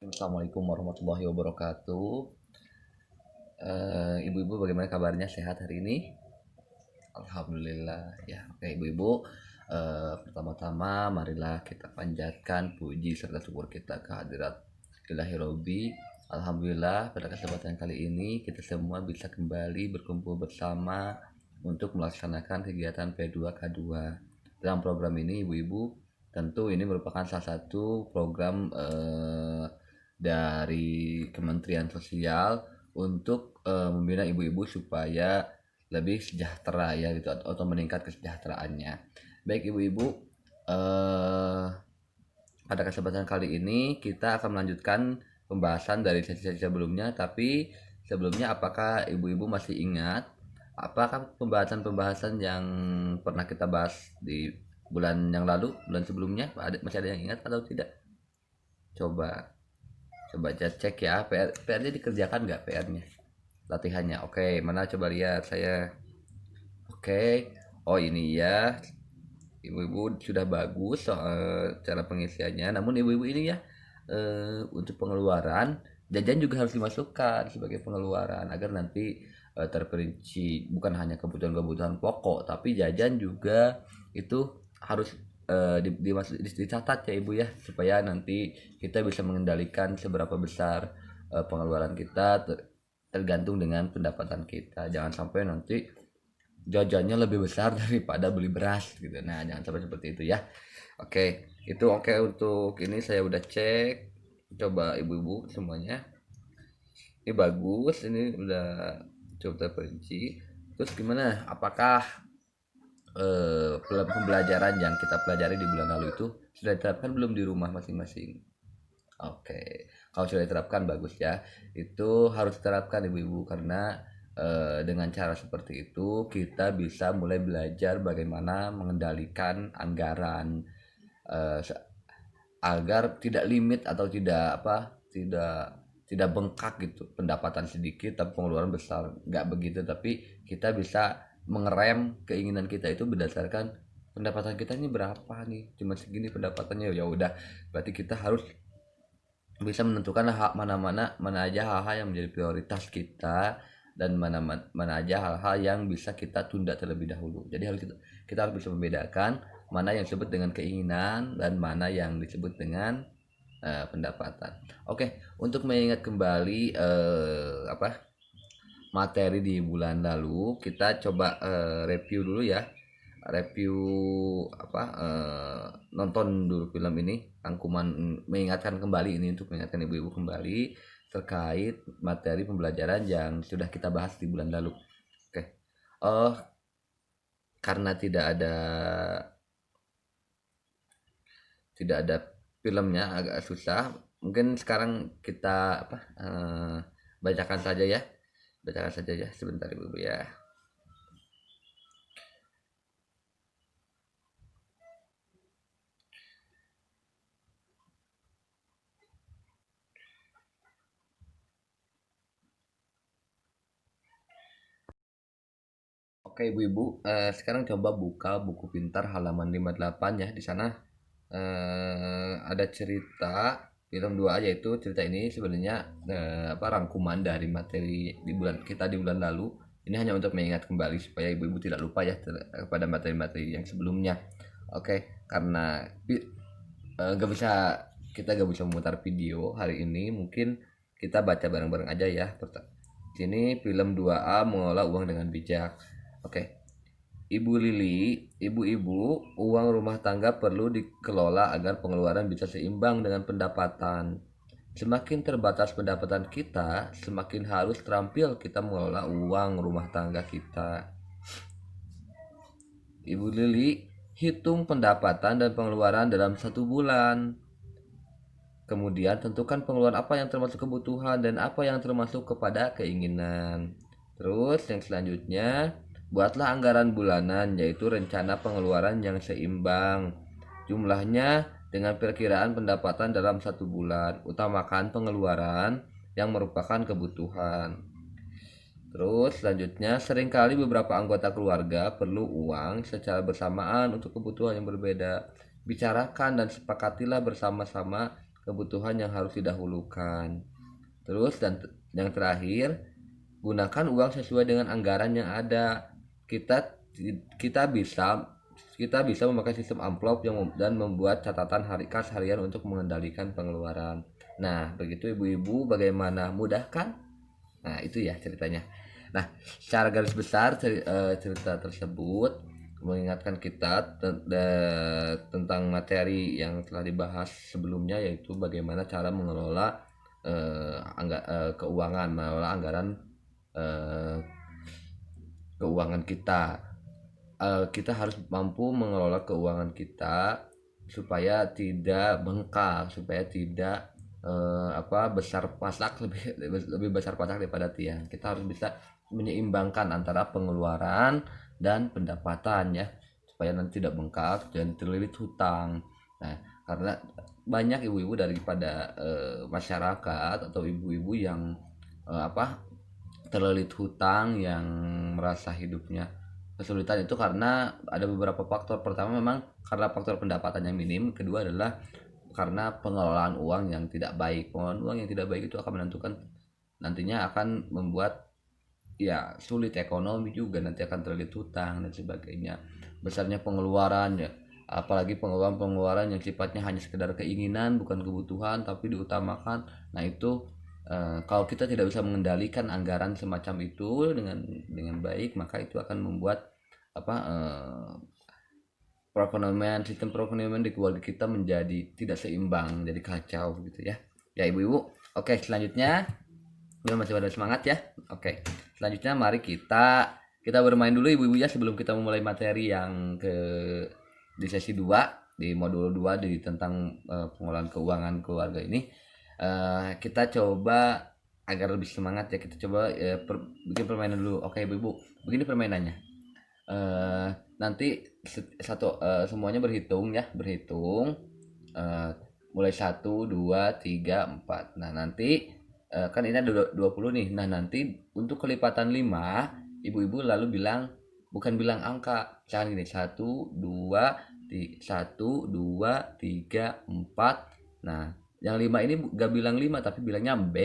Assalamualaikum warahmatullahi wabarakatuh. Ibu-ibu bagaimana kabarnya? Sehat hari ini? Alhamdulillah. Ya, oke ibu-ibu. Pertama-tama marilah kita panjatkan puji serta syukur kita kehadirat Ilahi Robbi. Alhamdulillah pada kesempatan kali ini kita semua bisa kembali berkumpul bersama untuk melaksanakan kegiatan P2K2. Dalam program ini ibu-ibu, tentu ini merupakan salah satu program dari Kementerian Sosial untuk membina ibu-ibu supaya lebih sejahtera ya gitu atau meningkat kesejahteraannya. Baik ibu-ibu, eh, pada kesempatan kali ini kita akan melanjutkan pembahasan dari sesi-sesi sebelumnya, tapi sebelumnya apakah ibu-ibu masih ingat apakah pembahasan-pembahasan yang pernah kita bahas di bulan yang lalu, bulan sebelumnya? Masih ada yang ingat atau tidak? Coba coba cek ya, PR-nya dikerjakan nggak PR-nya? Latihannya. Oke, mana coba lihat saya. Oke. Oh, ini ya. Ibu-ibu sudah bagus soal cara pengisiannya. Namun ibu-ibu ini ya untuk pengeluaran jajan juga harus dimasukkan sebagai pengeluaran agar nanti terperinci bukan hanya kebutuhan-kebutuhan pokok, tapi jajan juga itu harus dicatat ya ibu ya, supaya nanti kita bisa mengendalikan seberapa besar pengeluaran kita tergantung dengan pendapatan kita. Jangan sampai nanti jajannya lebih besar daripada beli beras gitu. Nah, jangan sampai seperti itu ya. Oke, itu oke untuk ini saya udah cek. Coba ibu-ibu semuanya. Ini bagus, ini udah cukup terperinci. Terus gimana? Apakah pembelajaran yang kita pelajari di bulan lalu itu sudah diterapkan belum di rumah masing-masing? Oke, kalau sudah diterapkan bagus ya. Itu harus diterapkan ibu-ibu karena dengan cara seperti itu kita bisa mulai belajar bagaimana mengendalikan anggaran eh, agar tidak limit atau tidak bengkak gitu, pendapatan sedikit tapi pengeluaran besar, nggak begitu, tapi kita bisa mengerem keinginan kita itu berdasarkan pendapatan kita ini berapa nih, cuma segini pendapatannya, ya udah berarti kita harus bisa menentukan mana aja hal-hal yang menjadi prioritas kita dan mana aja hal-hal yang bisa kita tunda terlebih dahulu. Jadi kita harus bisa membedakan mana yang disebut dengan keinginan dan mana yang disebut dengan pendapatan. Oke, untuk mengingat kembali materi di bulan lalu, kita coba review dulu ya. Review nonton dulu film ini, rangkuman mengingatkan kembali ini untuk mengingatkan ibu-ibu kembali terkait materi pembelajaran yang sudah kita bahas di bulan lalu. Oke. Oh, karena tidak ada filmnya agak susah. Mungkin sekarang kita bacakan saja ya. Bacakan saja ya sebentar ibu-ibu ya. Oke ibu-ibu, sekarang coba buka buku pintar halaman 58 ya. Di sana ada cerita film 2 aja, itu cerita ini sebenarnya rangkuman dari materi di bulan lalu. Ini hanya untuk mengingat kembali supaya ibu-ibu tidak lupa ya kepada materi-materi yang sebelumnya. Oke, karena kita gak bisa memutar video hari ini, mungkin kita baca bareng-bareng aja ya. Sini film 2A mengelola uang dengan bijak. Oke. Ibu Lili, ibu-ibu, uang rumah tangga perlu dikelola agar pengeluaran bisa seimbang dengan pendapatan. Semakin terbatas pendapatan kita, semakin harus terampil kita mengelola uang rumah tangga kita. Ibu Lili, hitung pendapatan dan pengeluaran dalam 1 bulan. Kemudian tentukan pengeluaran apa yang termasuk kebutuhan dan apa yang termasuk kepada keinginan. Terus yang selanjutnya, buatlah anggaran bulanan, yaitu rencana pengeluaran yang seimbang. Jumlahnya dengan perkiraan pendapatan dalam 1 bulan. Utamakan pengeluaran yang merupakan kebutuhan. Terus selanjutnya, seringkali beberapa anggota keluarga perlu uang secara bersamaan untuk kebutuhan yang berbeda. Bicarakan dan sepakatilah bersama-sama kebutuhan yang harus didahulukan. Terus dan yang terakhir, gunakan uang sesuai dengan anggaran yang ada. Kita kita bisa kita bisa memakai sistem amplop dan membuat catatan kas harian untuk mengendalikan pengeluaran. Nah, begitu ibu-ibu, bagaimana? Mudah kan? Nah, itu ya ceritanya. Nah, secara garis besar cerita tersebut mengingatkan kita tentang materi yang telah dibahas sebelumnya, yaitu bagaimana cara mengelola keuangan, mengelola anggaran eh, keuangan kita. Kita harus mampu mengelola keuangan kita supaya tidak bengkak, supaya tidak besar pasak, lebih besar pasak daripada tiang. Kita harus bisa menyeimbangkan antara pengeluaran dan pendapatan ya, supaya nanti tidak bengkak dan terlilit hutang. Nah, karena banyak ibu-ibu daripada masyarakat atau ibu-ibu yang terlilit hutang, yang merasa hidupnya kesulitan itu karena ada beberapa faktor. Pertama memang karena faktor pendapatan yang minim, kedua adalah karena pengelolaan uang yang tidak baik. Pengelolaan uang yang tidak baik itu akan menentukan, nantinya akan membuat ya sulit ekonomi juga, nanti akan terlilit hutang dan sebagainya. Besarnya pengeluaran ya, apalagi pengeluaran yang sifatnya hanya sekedar keinginan bukan kebutuhan tapi diutamakan. Nah itu kalau kita tidak bisa mengendalikan anggaran semacam itu dengan baik, maka itu akan membuat sistem perekonomian di keluarga kita menjadi tidak seimbang, jadi kacau gitu ya. Ya ibu-ibu, oke selanjutnya kita masih ada semangat ya. Oke, selanjutnya mari kita bermain dulu ibu-ibu ya, sebelum kita memulai materi yang di sesi 2, di modul 2 tentang pengelolaan keuangan keluarga ini. Kita coba agar lebih semangat ya, kita coba bikin permainan dulu. Oke ibu-ibu, begini permainannya. Nanti semuanya berhitung ya, mulai 1, 2, 3, 4. Nah nanti kan ini ada 20 nih. Nah nanti untuk kelipatan 5, ibu-ibu lalu bukan bilang angka, jangan gini, 1, 2, 3, 4. Nah yang 5 ini gak bilang 5 tapi bilangnya B.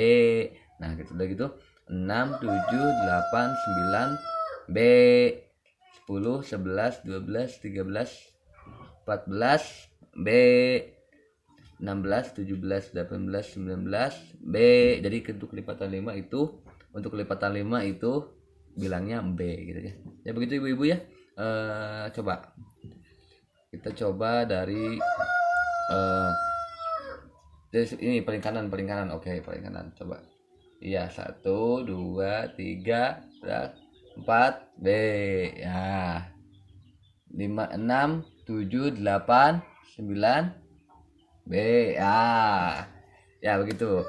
Nah gitu, udah gitu 6, 7, 8, 9 B, 10, 11, 12, 13, 14 B, 16, 17, 18, 19 B. Jadi untuk kelipatan 5 itu bilangnya B gitu ya. Ya begitu ibu-ibu ya. Coba kita coba dari ini paling kanan. Oke, paling kanan coba. Iya, 1, 2, 3, 4 B. Ya. 5, 6, 7, 8, 9 B. Ya begitu.